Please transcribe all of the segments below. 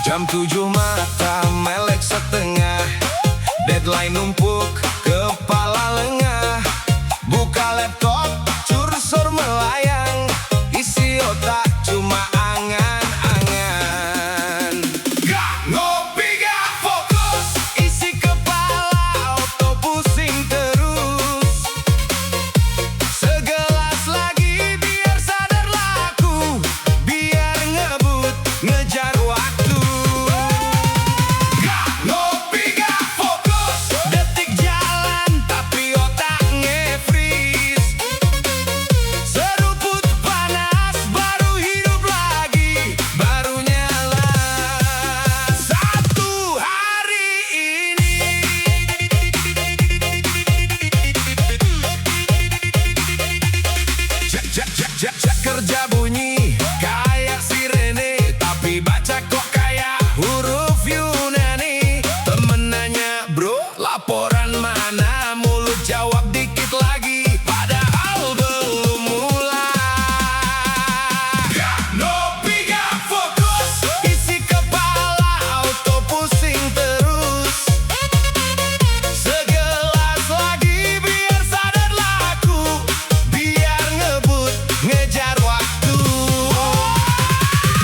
Jam 7 mata melek setengah, deadline numpuk kepala lengah. Buka laptop cursor melayang, isi otak cuma angan-angan. Gak ngopi gak fokus, isi kepala auto pusing terus. Segelas lagi biar sadar laku, biar ngebut ngejar waktu. Gak ngopi gak fokus, detik jalan tapi otak nge-freeze. Seruput panas baru hidup lagi, baru nyala satu hari ini. Jak kerja bunyi kayak sirene, tapi baca kok kayak huruf Yunani. Temen nanya, bro laporan mana? Mulut jawab dikit lagi, padahal belum mulai. Gak ngopi gak fokus, isi kepala auto pusing terus. Segelas lagi biar sadar laku, biar ngebut ngejar waktu.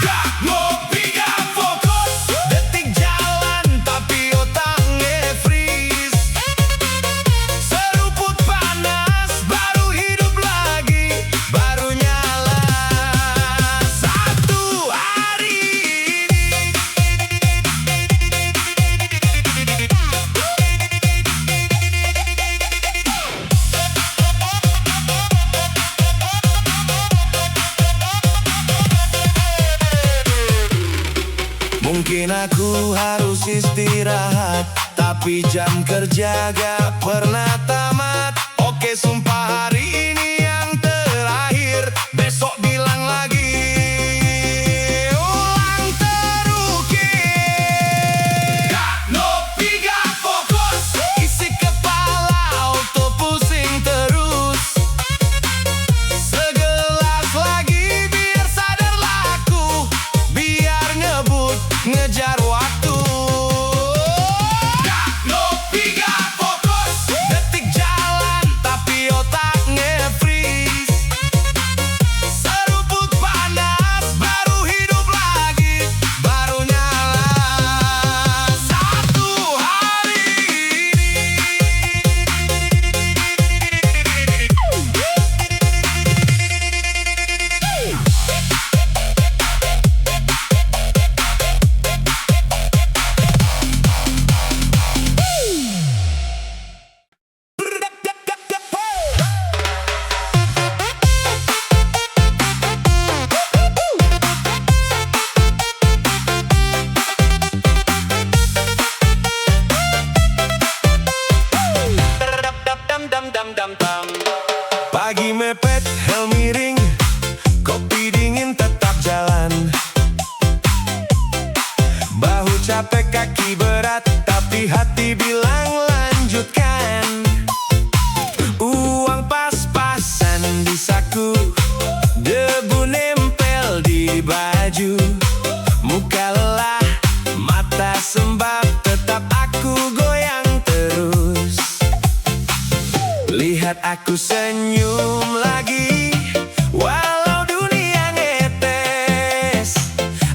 Gak ngopi gak fokus, detik jalan tapi otak nge-freeze. Seruput panas baru hidup lagi, baru nyala satu hari ini. Mungkin aku harus istirahat, tapi jam kerja gak pernah tamat. Oke sumpah hari ini yang terakhir, besok bilang lagi. Ulang terukir. Gak ngopi gak fokus, isi kepala auto pusing terus. Segelas lagi biar sadar laku, biar ngebut ngejar waktu. Gak ngopi gak fokus, detik jalan tapi otak nge-freeze. Seruput panas baru hidup lagi, baru nyala satu hari ini. Pagi mepet, hel miring, kopi dingin tetap jalan. Bahu capek, kaki berat, tapi hati bilang lanjutkan. Uang pas-pasan di saku, debu nempel di baju. Muka lelah, mata sembab, tetap aku goyang terus. Lihat aku senyum lagi, walau dunia ngetes.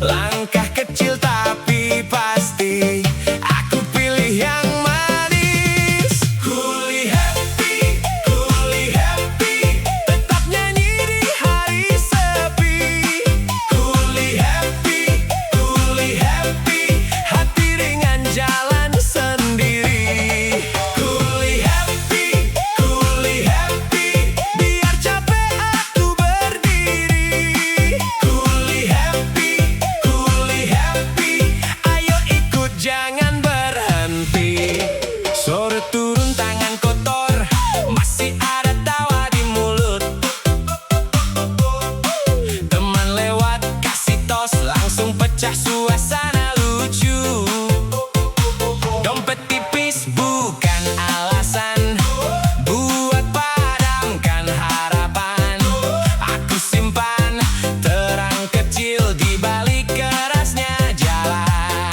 Langkah kecil tapi pasti, aku pilih yang manis. Kuli happy, tetap nyanyi di hari sepi. Kuli happy, hati ringan jalan sendiri. Kuli happy, biar capek aku berdiri. Kuli happy, ayo ikut jangan berhenti. Sore turun tangan kotor, masih ada tawa di mulut. Teman lewat kasih tos, langsung pecah suasana lucu. Dompet tipis bukan alasan buat padamkan harapan. Aku simpan terang kecil di balik kerasnya jalan.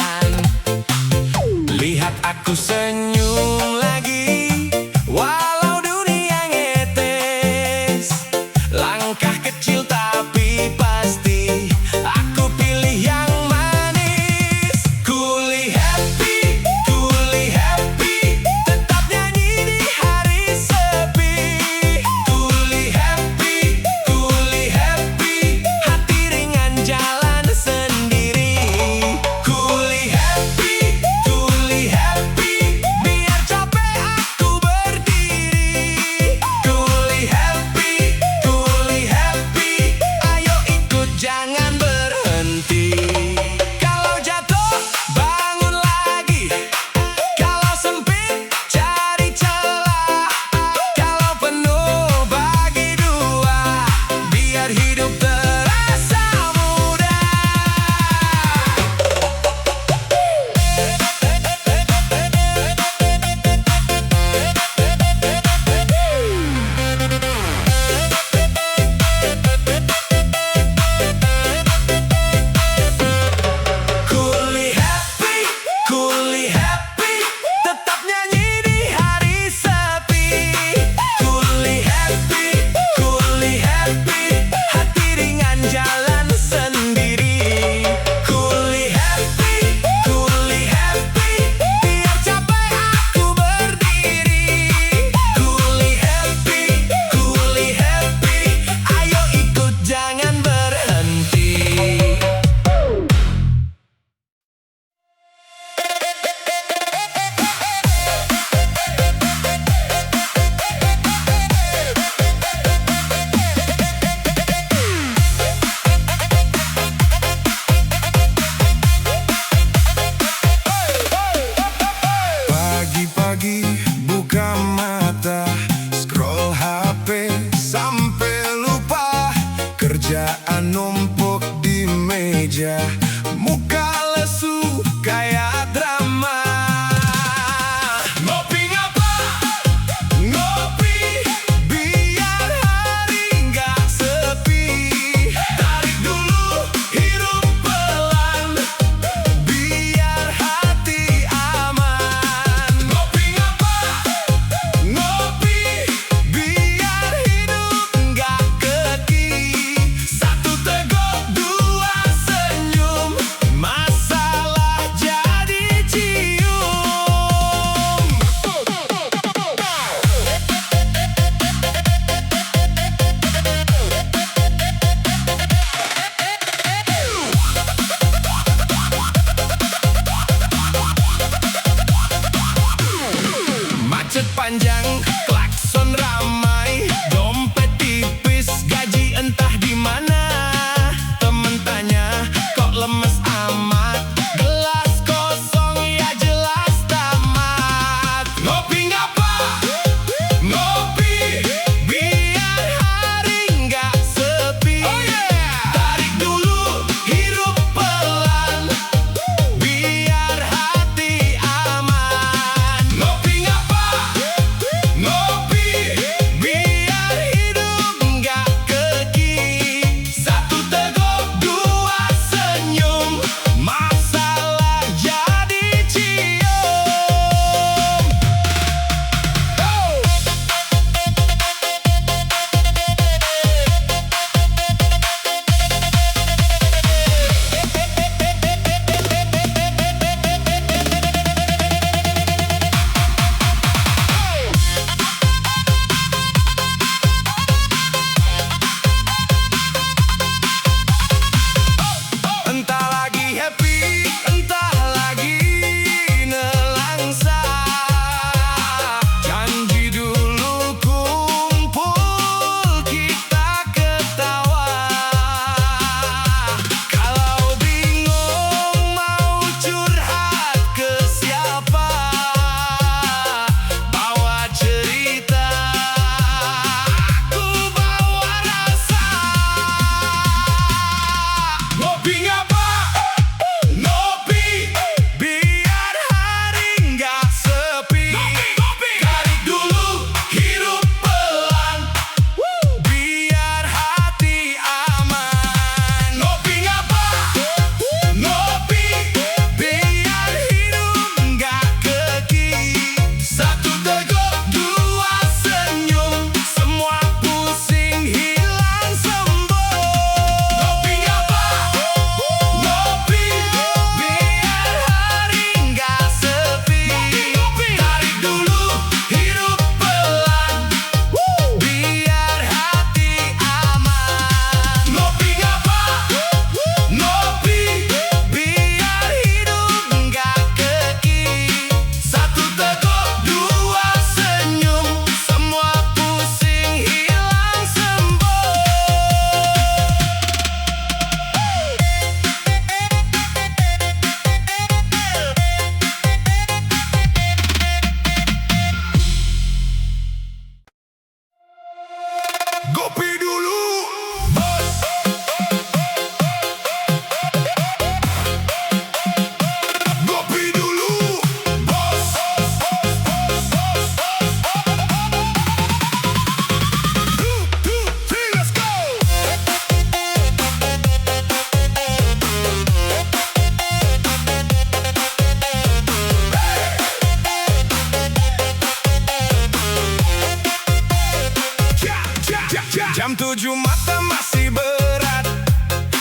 Tujuh mata masih berat,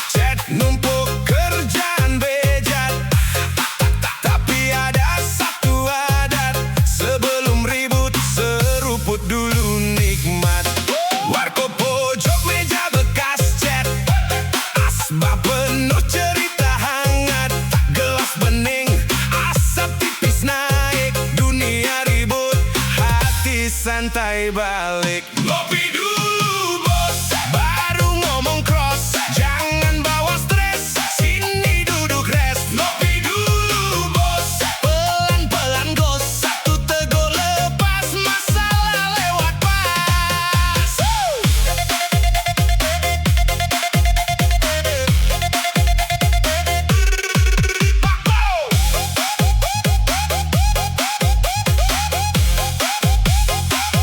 chat numpuk kerjaan bejat. Tapi ada satu adat, sebelum ribut seruput dulu nikmat. Warkop pojok meja bekas chat, asbak penuh cerita hangat. Gelas bening, asap tipis naik. Dunia ribut, hati santai balik. Ngopi dulu bos, baru ngomong cross. Jangan bawa stres, sini duduk rest. Ngopi dulu bos, pelan-pelan gos. Satu teguk lepas, masalah lewat pas.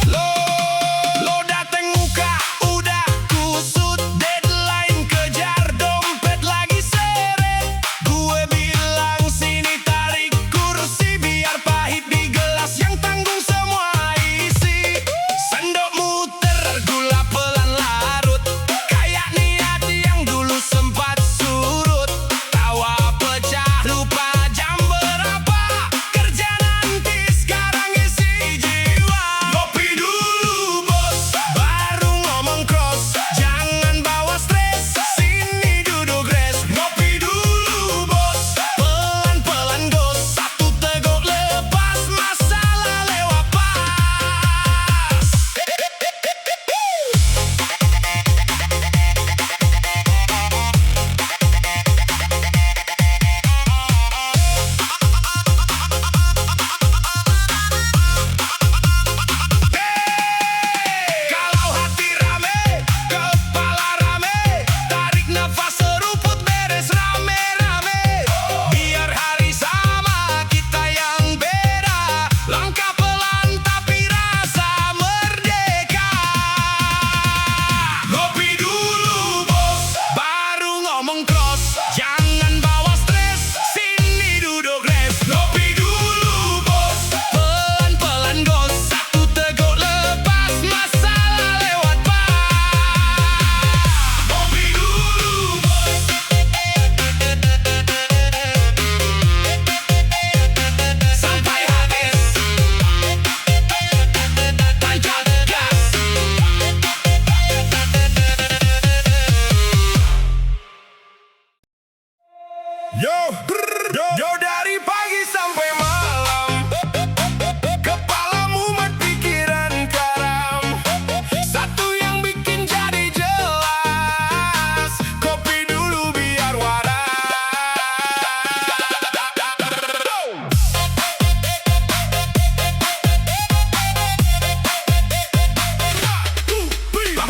Lo dateng muka udah kusut, deadline kejar dompet lagi seret. Gue bilang sini tarik kursi, biar pahit di gelas yang tanggung semua isi. Sendok muter, gula pelan larut, kayak niat yang dulu sempat surut. Tawa pecah, lupa jam berapa. Kerja nanti, sekarang isi jiwa. Ngopi dulu bos, baru ngomong cross. Jangan bawa stres, sini duduk rest. Ngopi dulu bos, pelan-pelan gos. Satu teguk lepas, masalah lewat pas. Kalau hati rame, kepala rame, tarik nafas seruput beres rame-rame. Biar hari sama, kita yang beda. Langkah pelan tapi rasa merdeka. Ngopi dulu bos, baru ngomong cross. Jangan bawa stres, sini duduk rest. Ngopi dulu bos, pelan-pelan gos. Satu teguk lepas, masalah lewat pas. Ngopi dulu bos, sampai habis. Tancap gas. Yo dari pagi sampai malam, kepala mumet pikiran karam. Satu yang bikin jadi jelas, kopi dulu biar waras.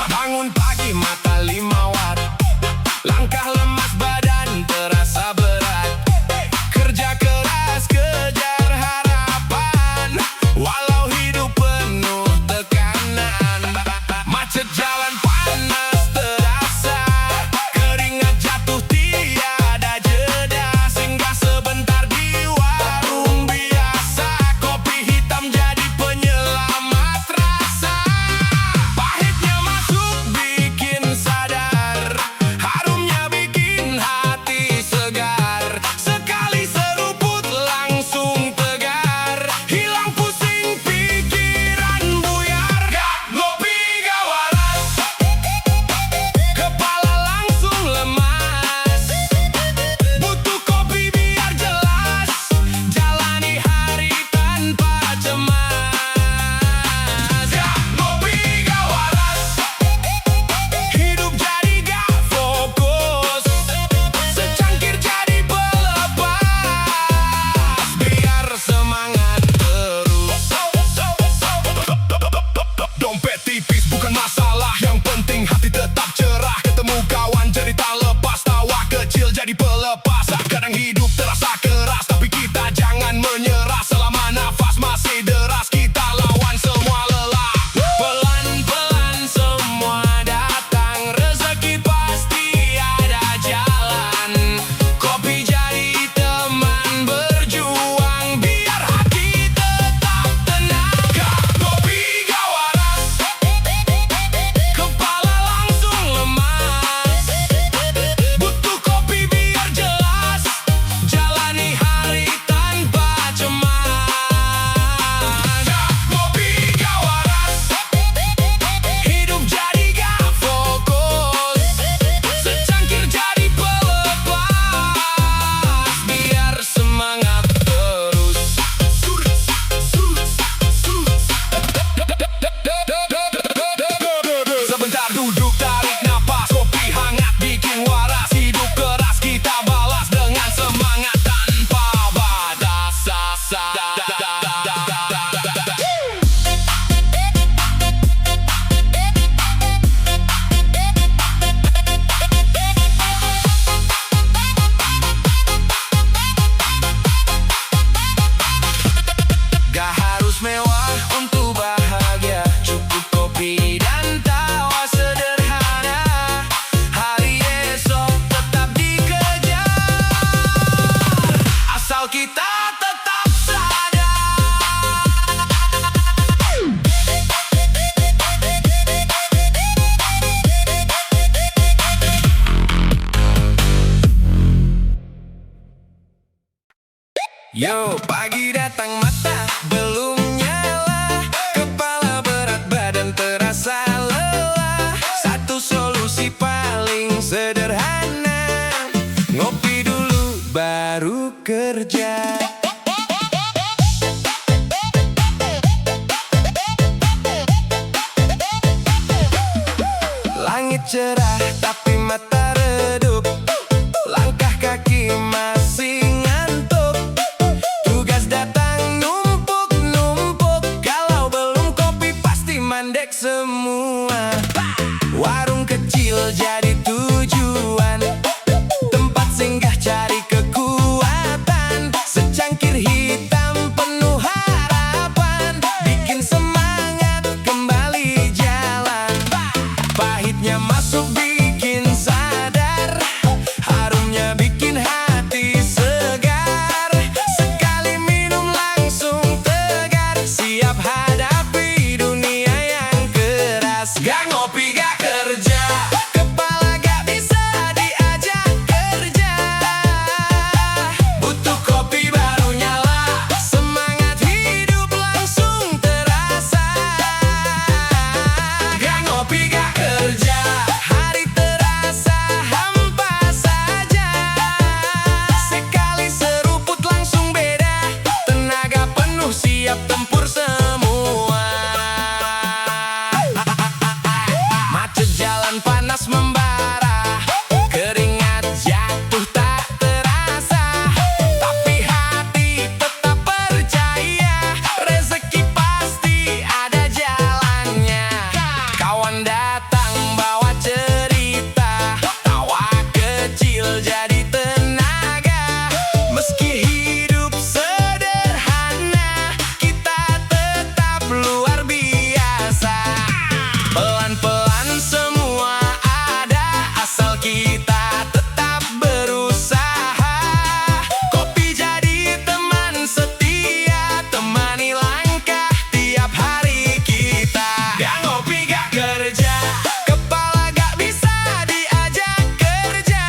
Bangun pagi mata 5 watt, langkah lemas badan terasa berat. Kerja keras kejar harapan, walau hidup penuh tekanan. Macet jalan panas terasa, keringat jatuh tiada jeda. Singgah sebentar di warung biasa, kopi hitam jadi penyelamat rasa. Pahitnya masuk bikin sadar, harumnya bikin hati segar. Sekali seruput langsung tegar, hilang pusing pikiran buyar. Gak ngopi gak waras, kepala langsung lemas. Butuh kopi biar jelas, jalani hari tanpa cemas. Gak ngopi gak waras, hidup jadi gak fokus. Secangkir jadi pelepas, biar semangat terus. Dompet tipis bukan masalah, yang penting hati tetap cerah. Ketemu kawan jadi tak lepas, tawa kecil jadi pelepas. Kadang hidup terasa keras, tapi kita jangan menyerah. Selama nafas masih deras, kita lawan semua lelah. Pelan-pelan semua datang, rezeki pasti ada jalan. Kopi jadi teman berjuang, biar hati tetap tenang. Gak ngopi gak waras, kepala langsung Yo, pagi datang mata belum nyala, kepala berat badan terasa lelah. Satu solusi paling sederhana, ngopi dulu baru kerja. Langit cerah tapi mata redup, langkah kaki masih ngantuk. Tugas datang numpuk-numpuk, kalau belum kopi pasti mandek semua. Warung kecil jadi tujuan, tempat singgah cari kekuatan. Secangkir hitam penuh harapan, bikin semangat kembali jalan. Pahitnya masuk bikin sadar, harumnya bikin hati segar. Sekali minum langsung tegar, siap hadapi dunia yang keras. Gak ngopi gak kerja, kepala gak bisa diajak kerja. Butuh kopi baru nyala, semangat hidup langsung terasa. Gak ngopi gak kerja, hari terasa hampa saja. Sekali seruput langsung beda, tenaga penuh siap tempur semua. Macet jalan panas membara, keringat jatuh tak terasa. Tapi hati tetap percaya, rezeki pasti ada jalannya. Kawan datang bawa cerita, tawa kecil jadi tenaga. Meski hidup sederhana, kita tetap luar biasa. Pelan-pelan semua ada, asal kita tetap berusaha. Kopi jadi teman setia, temani langkah tiap hari kita. Gak ngopi gak kerja, kepala gak bisa diajak kerja.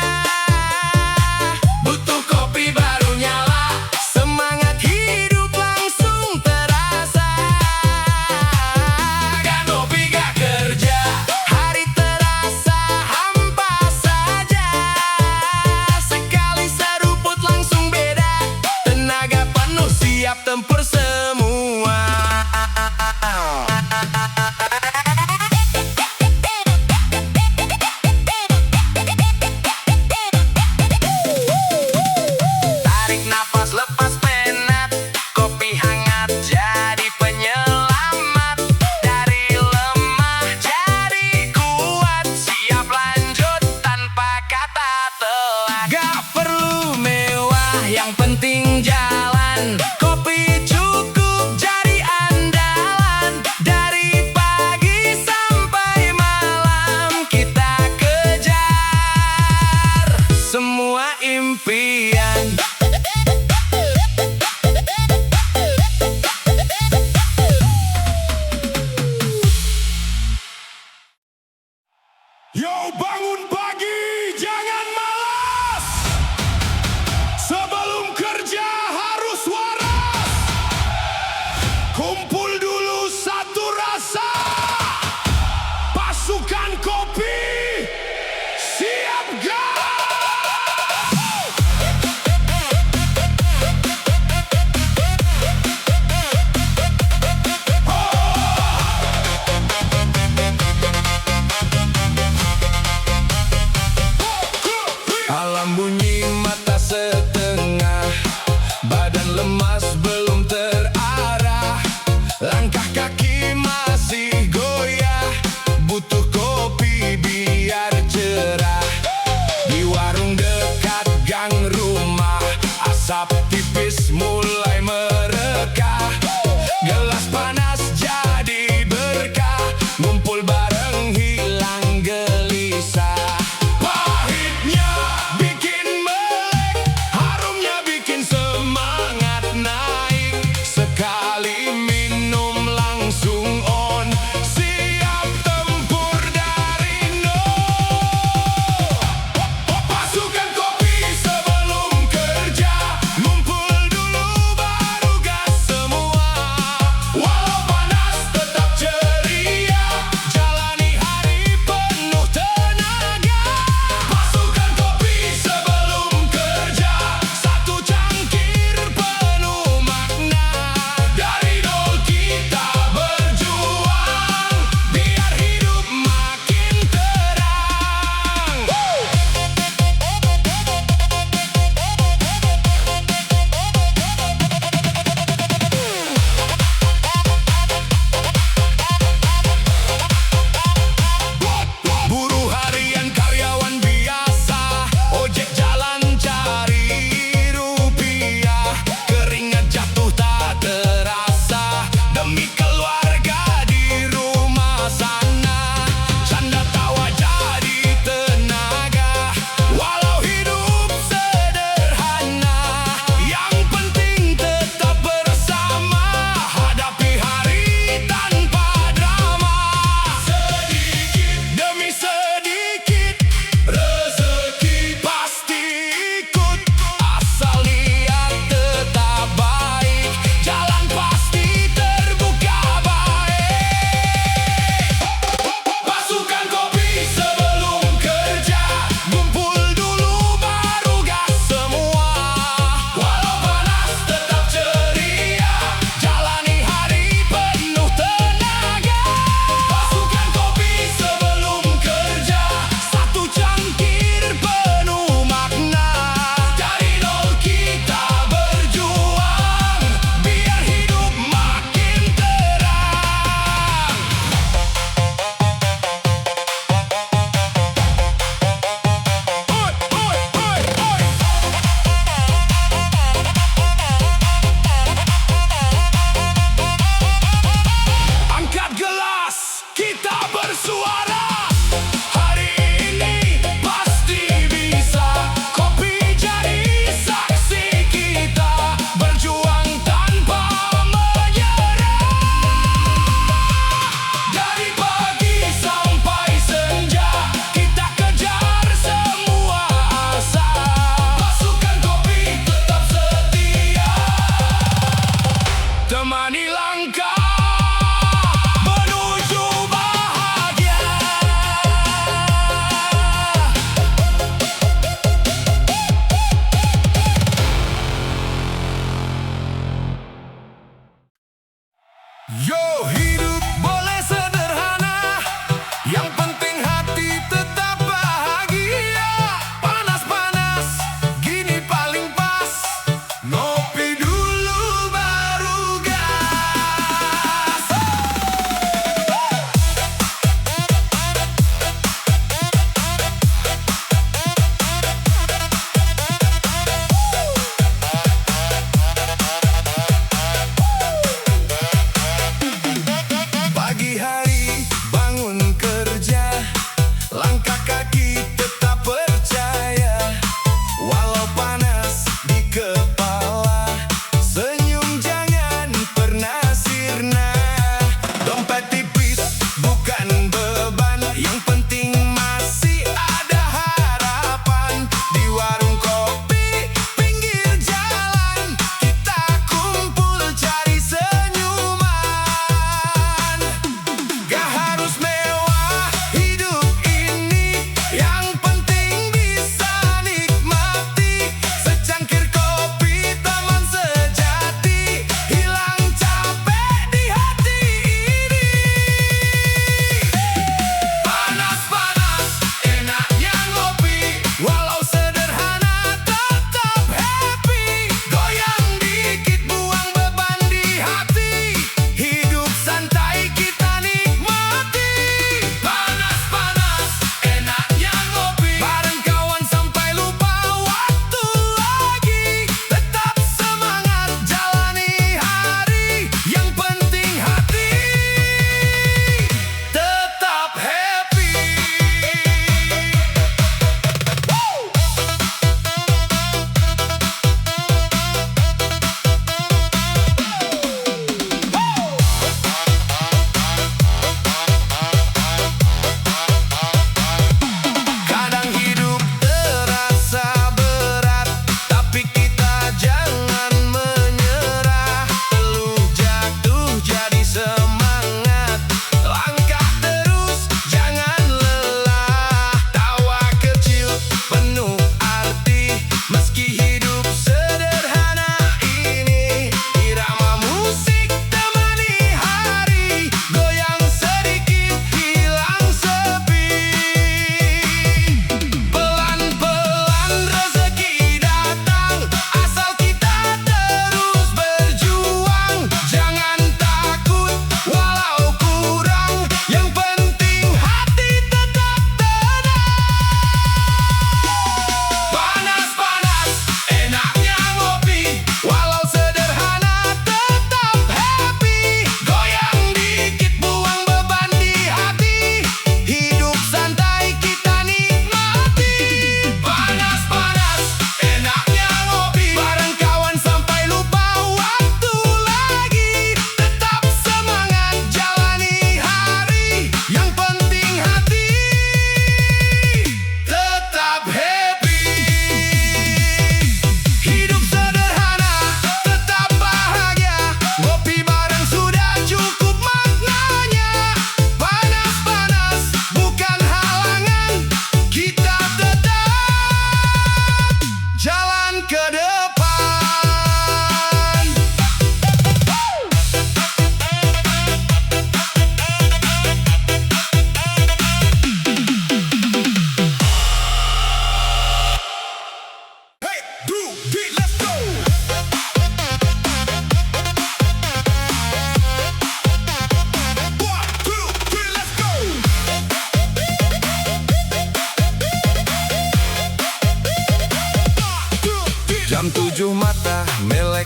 Butuh kopi baru nyala, semangat hidup langsung terasa. Gak ngopi gak kerja, hari terasa hampa saja. Sekali seruput langsung beda, tenaga penuh siap tempur semua. Tarik nafas lepas penat, kopi hangat jadi penyelamat. Dari lemah jadi kuat, siap lanjut tanpa kata telat. Gak perlu mewah, yang penting jalan. Kopi cukup jadi andalan. Dari pagi sampai malam kita kejar semua impian. Yo, bangun pagi, jangan malas. Sebelum kerja harus waras. Kumpul dulu satu rasa, pasukan kopi siap gas. Alam bunyi mata setengah, badan lemas belum terarah. Langkah kaki masih goyah, butuh kopi biar cerah. Di warung dekat gang rumah, asap tipis mulai merekah. Gelas panas jadi berkah, ngumpul bareng hilang gelisah. Pahitnya bikin melek, harumnya bikin semangat naik. Sekali minum langsung on, siap tempur dari nol. Pasukan kopi sebelum kerja, ngumpul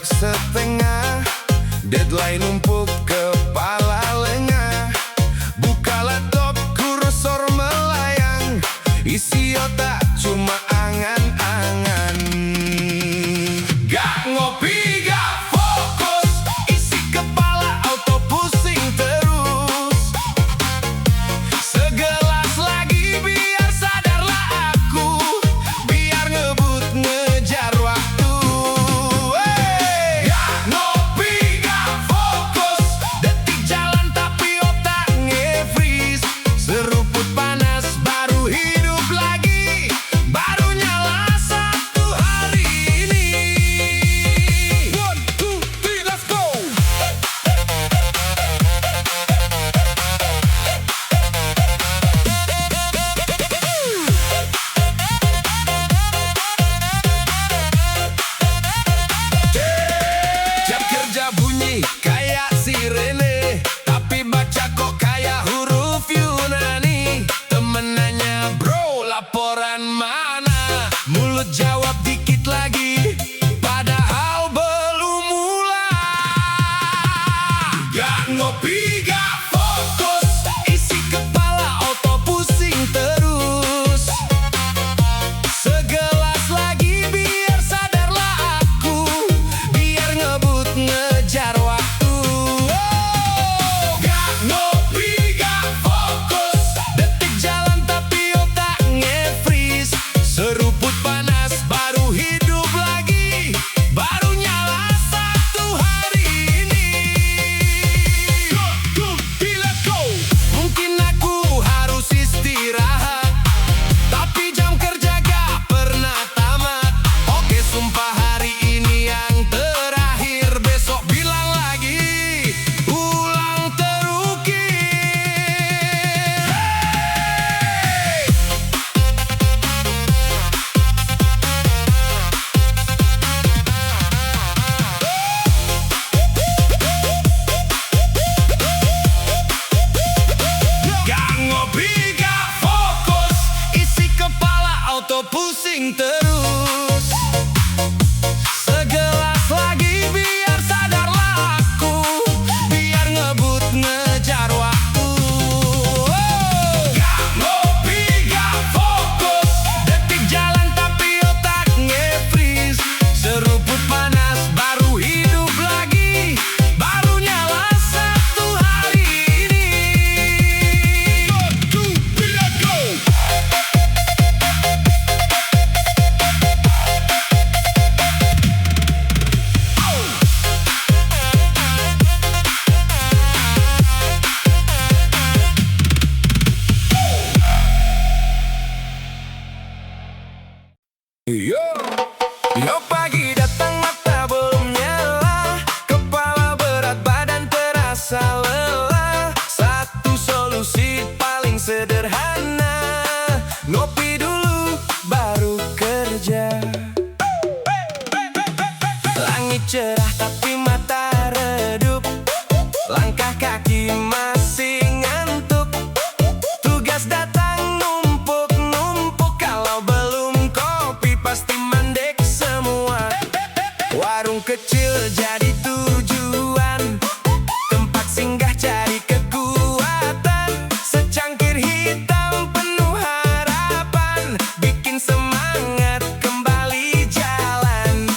setengah, deadline numpuk kepala lengah. Buka laptop kursor melayang, isi otak cuma angan-angan. Gak ngopi gak fokus, isi kepala auto pusing terus. Segelas lagi biar sadarlah aku, biar ngebut ngejar waktu. Gak ngopi gak fokus, detik jalan tapi otak nge-freeze. Seruput panas baru hidup lagi, baru nyala satu hari ini. 1, 2, 3, let's go. Jam kerja bunyi kayak sirene, tapi baca kok kayak huruf Yunani. Temen nanya, bro laporan mana? Mulut jawab dikit lagi, padahal belum mulai. Gak ngopi gak fokus, isi kepala auto pusing terus. Segelas lagi biar sadarlah aku, biar ngebut ngejar waktu. Gak ngopi gak fokus, detik jalan tapi otak nge-freeze. Seruput panas baru hidup lagi, baru nyala satu hari ini. Let's go. Mungkin aku harus istirahat, tapi jam kerja gak pernah tamat. Oke sumpah hari ini yang terakhir, besok bilang lagi, ulang terukir. Gak ngopi gak fokus, isi kepala auto pusing terus. Segelas lagi biar sadarlah aku, biar ngebut ngejar waktu. Gak ngopi gak fokus, detik jalan tapi otak nge-freeze. Seruput panas baru hidup lagi, baru nyala satu hari ini. 1, 2, 3, let's go. Yo pagi datang mata belum nyala, kepala berat badan terasa lelah. Satu solusi paling sederhana, ngopi dulu baru kerja. Langit cerah tapi mata redup, langkah kaki masih ngantuk. Tugas datang numpuk-numpuk, kalau belum kopi pasti mandek semua. Warung kecil jadi tujuan, tempat singgah cari kekuatan. Secangkir hitam penuh harapan, bikin semangat kembali jalan.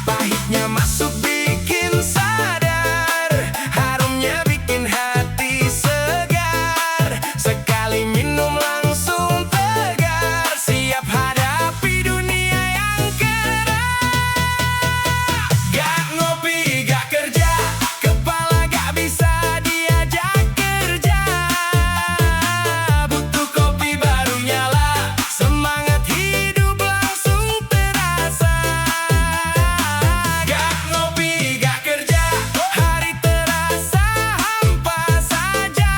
Pahitnya masuk bikin sadar, harumnya bikin hati segar. Sekali minum langsung tegar, siap hadapi dunia yang keras. Gak ngopi gak kerja, kepala gak bisa diajak kerja. Butuh kopi baru nyala, semangat hidup langsung terasa. Gak ngopi gak kerja, hari terasa hampa saja.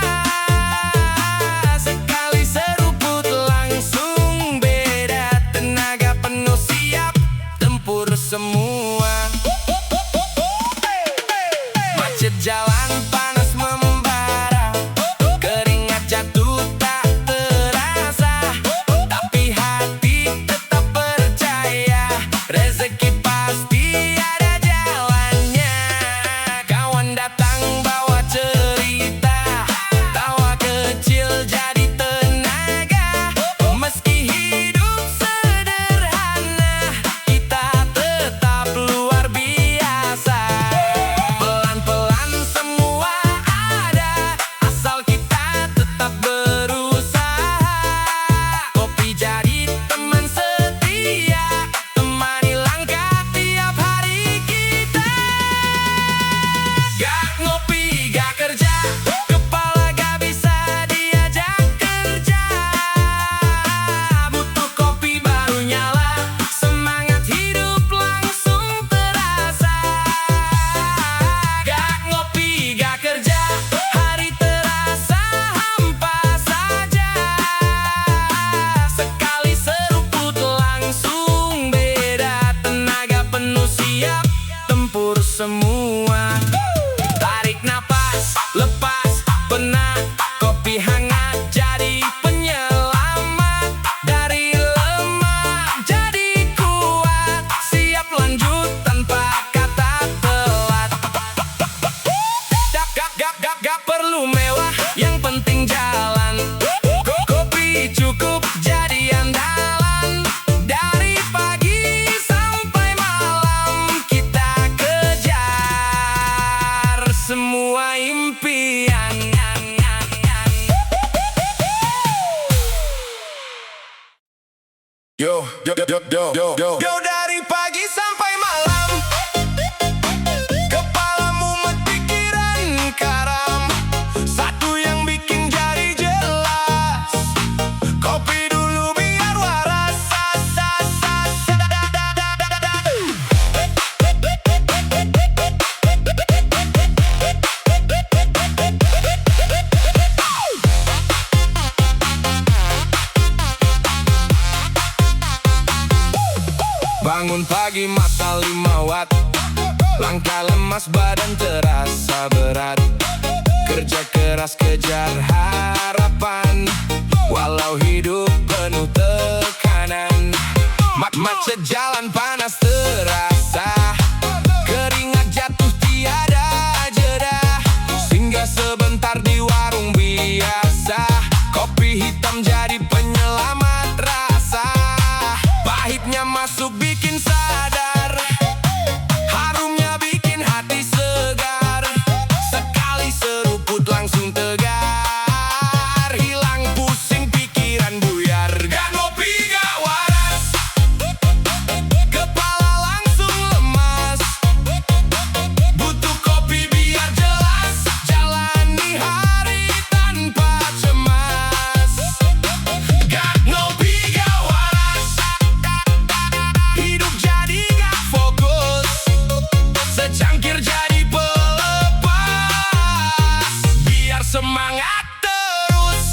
Sekali seruput langsung beda, tenaga penuh siap tempur semua. Macet jalan panas membara, keringat jatuh tak terasa. Tapi hati tetap percaya, rezeki pasti ada jalan. semua. Tarik napas, lepas penat, kopi hangat jadi penyelamat. Dari lemah jadi kuat, siap lanjut tanpa kata telat. Gak perlu mewah, yang penting jalan. Kopi cukup jadi andalan. Dari pagi sampai malam kita kejar semua impian. Yo dari pagi sampai malam, kepalamu pikiran karam. Satu yang bikin jadi jelas, kopi dulu biar waras. Bangun pagi mata 5 watt, langkah lemas badan terasa berat. Kerja keras kejar harapan, walau hidup penuh tekanan. Macet jalan panas terasa, keringat jatuh tiada jeda. Singgah sebentar di warung biasa, kopi hitam jadi penyelamat rasa. Pahitnya masuk bikin sadar, harumnya bikin hati segar. Sekali seruput langsung tegar, hilang pusing pikiran buyar. Gak ngopi gak waras, kepala langsung lemas. Butuh kopi biar jelas, jalani hari tanpa cemas. Gak ngopi gak waras, hidup jadi gak fokus. Secangkir jadi pelepas, biar semangat terus.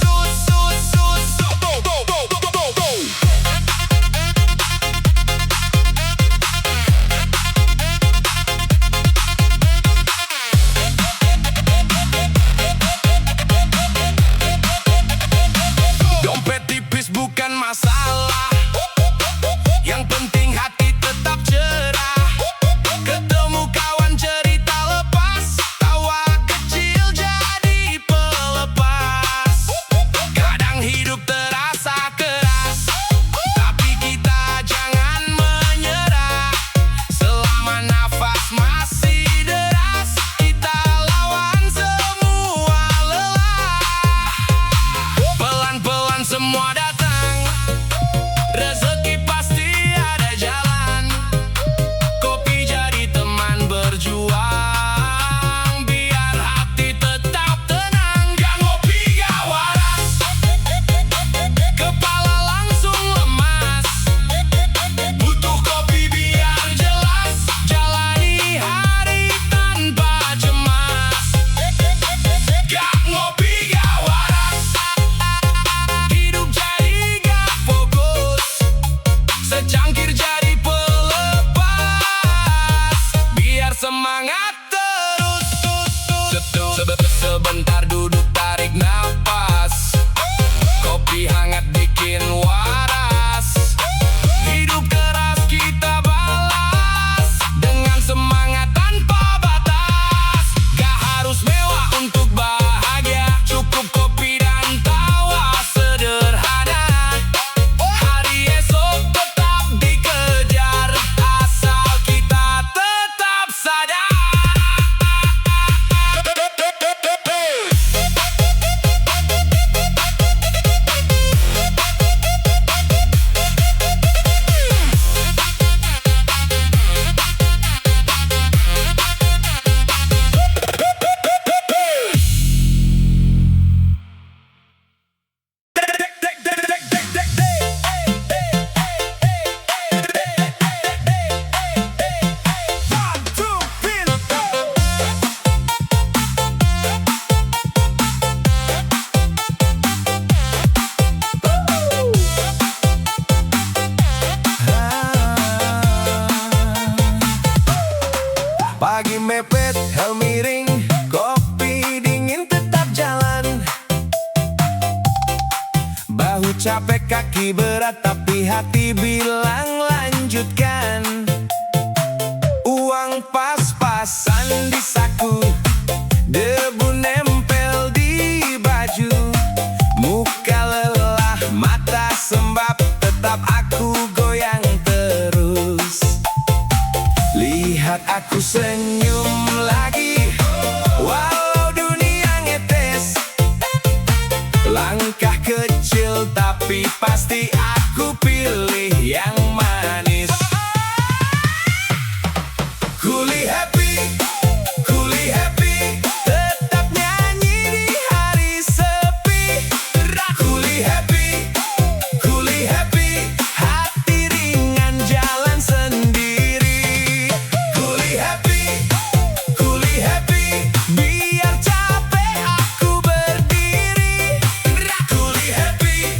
Dompet tipis bukan masalah, yang penting hati tetap cerah. Ketemu kawan cerita lepas, tawa kecil jadi pelepas. Kadang hidup terasa keras, tapi kita jangan menyerah. Selama nafas masih deras, kita lawan semua lelah. Pelan-pelan semua datang, rezeki pasti ada jalan. Kopi jadi teman berjuang, biar hati tetap tenang. Gak ngopi gak waras, kepala langsung lemas. Butuh kopi biar jelas, jalani hari tanpa cemas. Gak ngopi gak waras, hidup jadi gak fokus. Secangkir jadi pelepas, biar semangat terus. Sebentar duduk tarik napas, kopi hangat bikin waras. Hidup keras kita balas, dengan semangat tanpa batas. Gak harus mewah untuk bahagia, cukup kopi dan tawa sederhana. Hari esok tetap dikejar, asal kita tetap sadar. Kaki mepet, helm miring, kopi dingin tetap jalan. Bahu capek, kaki berat, tapi hati bilang lanjutkan. Uang pas-pasan di saku, debu nempel di baju. Muka lelah, mata sembab, tetap aku goyang terus. Lihat aku senyum lagi, walau dunia ngetes. Langkah kecil tapi pasti aku pilih yang manis. Kuli happy, tetap nyanyi di hari sepi. Kuli happy, hati ringan jalan sendiri. Kuli happy, biar capek aku berdiri. Kuli happy,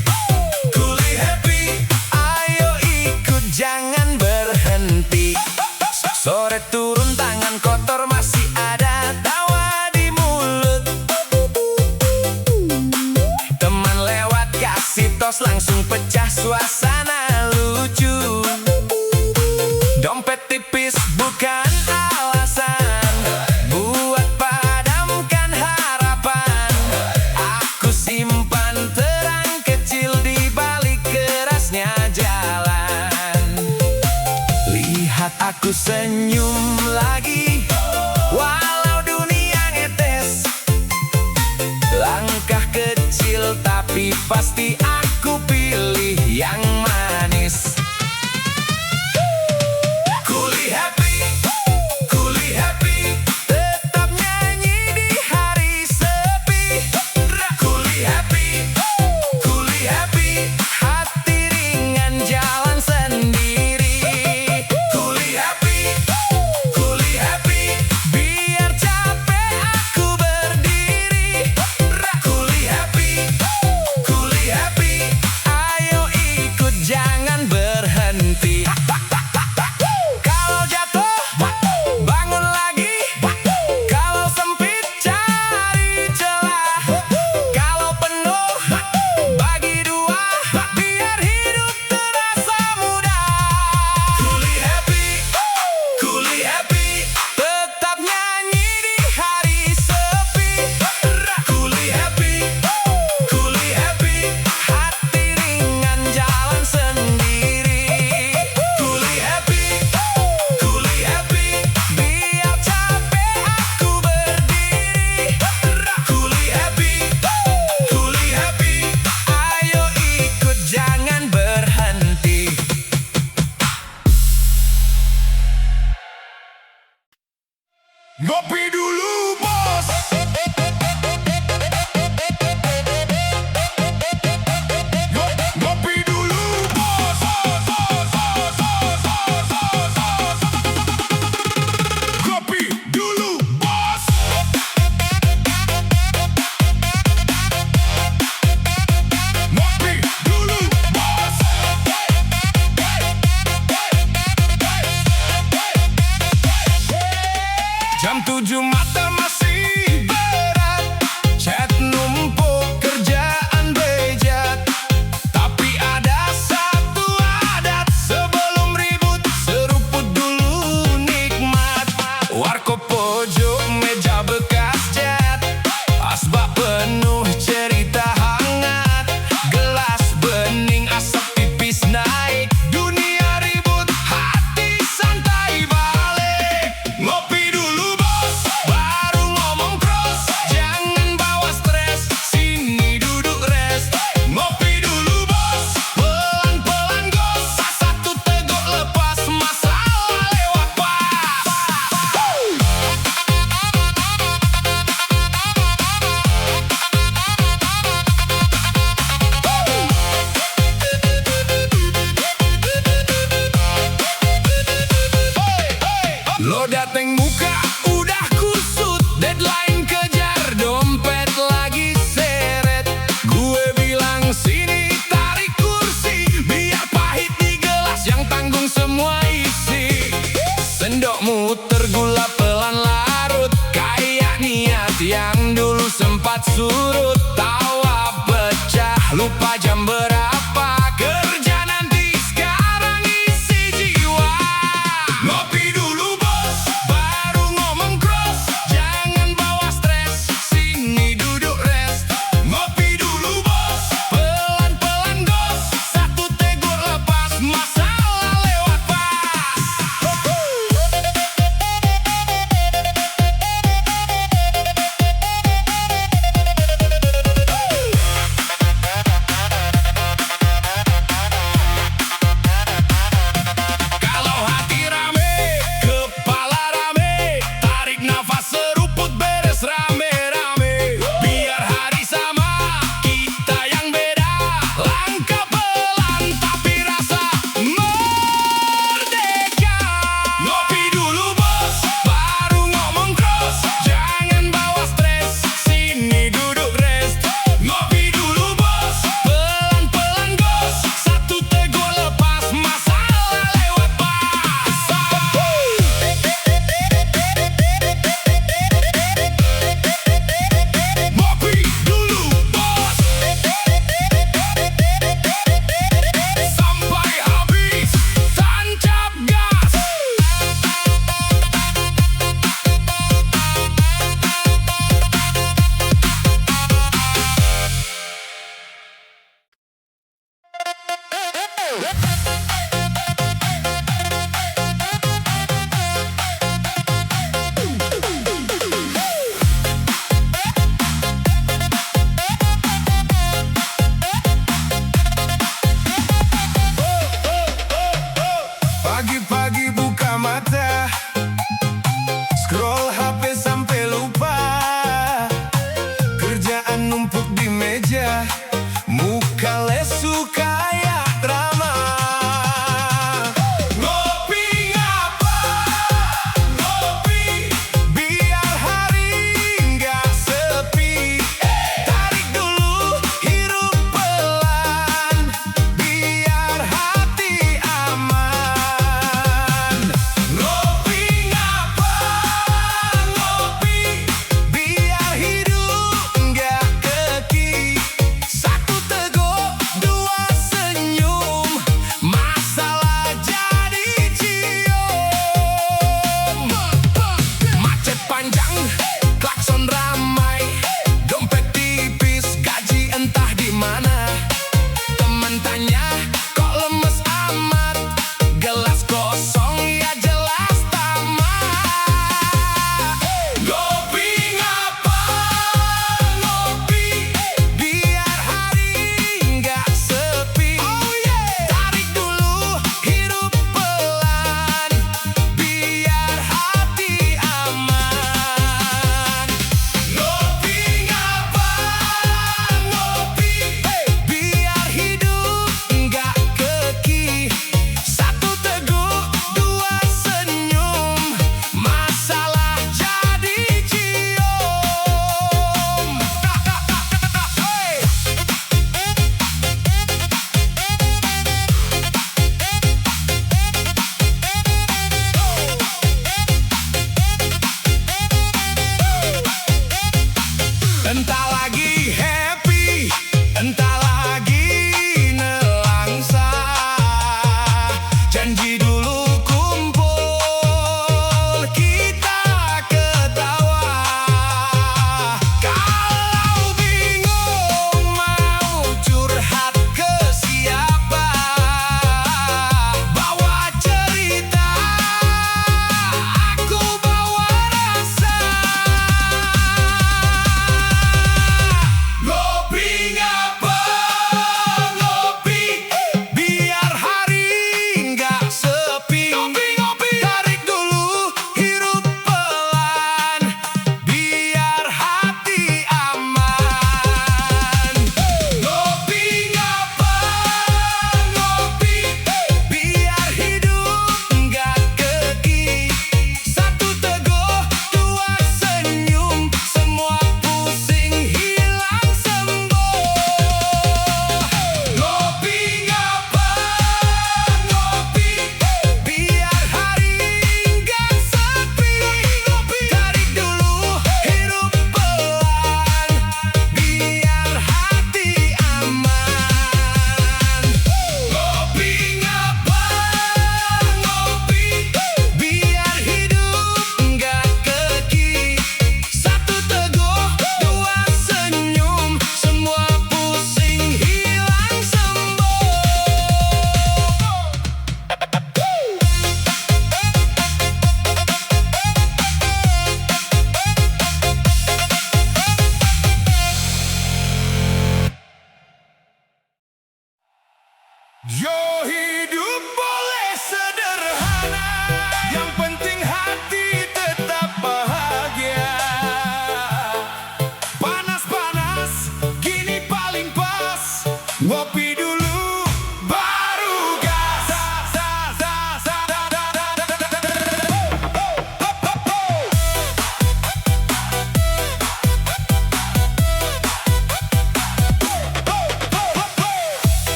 ayo ikut jangan berhenti. Sore turun tangan kotor masih ada tawa di mulut. Teman lewat kasih tos langsung pecah suasana lucu. Dompet tipis bukan alasan buat padamkan harapan. Aku simpan terang kecil di balik kerasnya jalan. Lihat aku senyum lagi, walau dunia ngetes. Langkah kecil tapi pasti aku pilih yang manis. Kuli happy, tetap nyanyi di hari sepi. Kuli happy, hati ringan jalan sendiri. Kuli happy, biar capek aku berdiri. Kuli happy, ayo ikut jangan berhenti. Kalau jatuh, bangun lagi. Kalau sempit, cari celah. Kalau penuh, bagi dua, biar hidup terasa mudah. Kuli happy, tetap nyanyi di hari sepi. Kuli happy, hati ringan jalan sendiri. Kuli happy, biar capek aku berdiri. Kuli happy, ayo ikut jangan berhenti. Ngopi dulu bos. Ngopi dulu bos. Ngopi dulu bos. Ngopi dulu bos. Jam 7 mata masih berat, chat numpuk kerjaan bejat. Tapi ada satu adat, sebelum ribut seruput dulu nikmat. Warkop pojok meja bekas cat, asbak penuh cerita hangat. Gelas bening asap tipis naik, dunia ribut hati santai balik. Ngopi dulu bos, baru ngomong cross. Jangan bawa stres, sini duduk rest. Ngopi dulu bos, pelan-pelan gos. Satu teguk lepas, masalah lewat pas.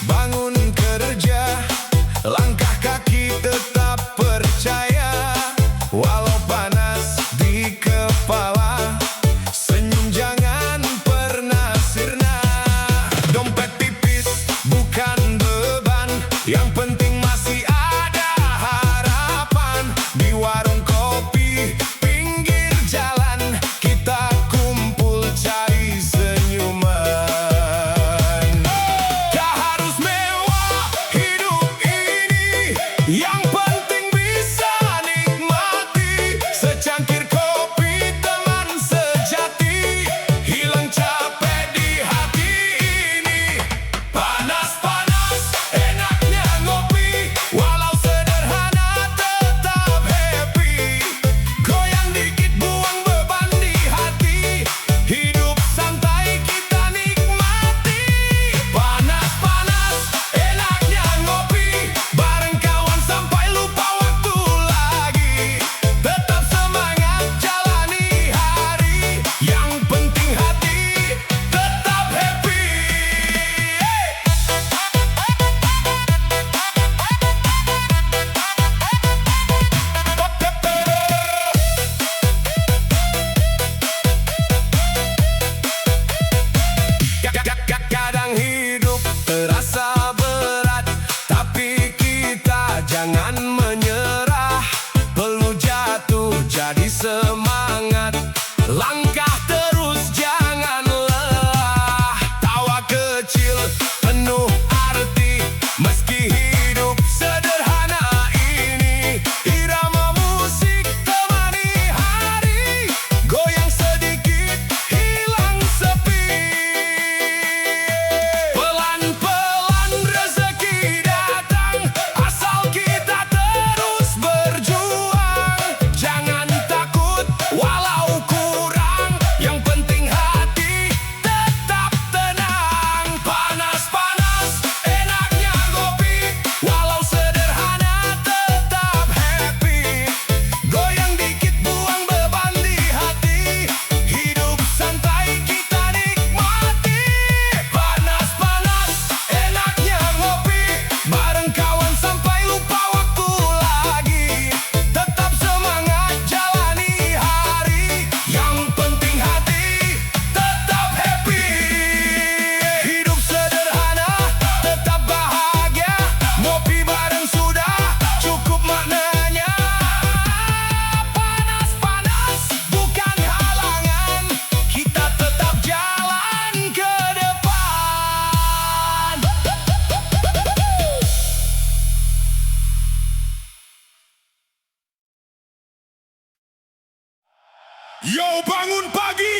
bangun kerja, langkah kaki tetap percaya. Walau panas di kepala, senyum jangan pernah sirna. Dompet tipis bukan beban, yang penting masih ada harapan. Di warung kopi pinggir jalan, kita kumpul cari senyuman. Gak harus mewah hidup ini, yang penting bisa nikmati. Secangkir kopi teman sejati, hilang capek di hati ini. Panas-panas enaknya ngopi, walau sederhana tetap happy. Goyang dikit buang beban di hati, hidup santai kita nikmati. Panas-panas enaknya ngopi, bareng kawan sampai lupa waktu lagi. Tetap semangat jalani hari, yang penting hati tetap happy. Kadang hidup terasa berat, tapi kita jangan menyerah. Perlu jatuh jadi semangat, langkah terus jangan lelah. Tawa kecil penuh arti, meski hidup sederhana ini. Irama musik temani hari, goyang sedikit hilang sepi. Pelan-pelan rezeki datang, asal kita terus berjuang. Jangan takut walau kurang, yang penting hati tetap tenang. Panas-panas enaknya ngopi, walau sederhana tetap happy. Goyang dikit buang beban di hati, hidup santai kita nikmati. Panas-panas enaknya ngopi, bareng kawan sampai lupa waktu lagi. Tetap semangat jalani hari, yang penting hati tetap happy. Hidup sederhana tetap bahagia, ngopi bareng sudah cukup maknanya. Panas-panas bukan halangan, kita tetap jalan ke depan. Yo, bangun pagi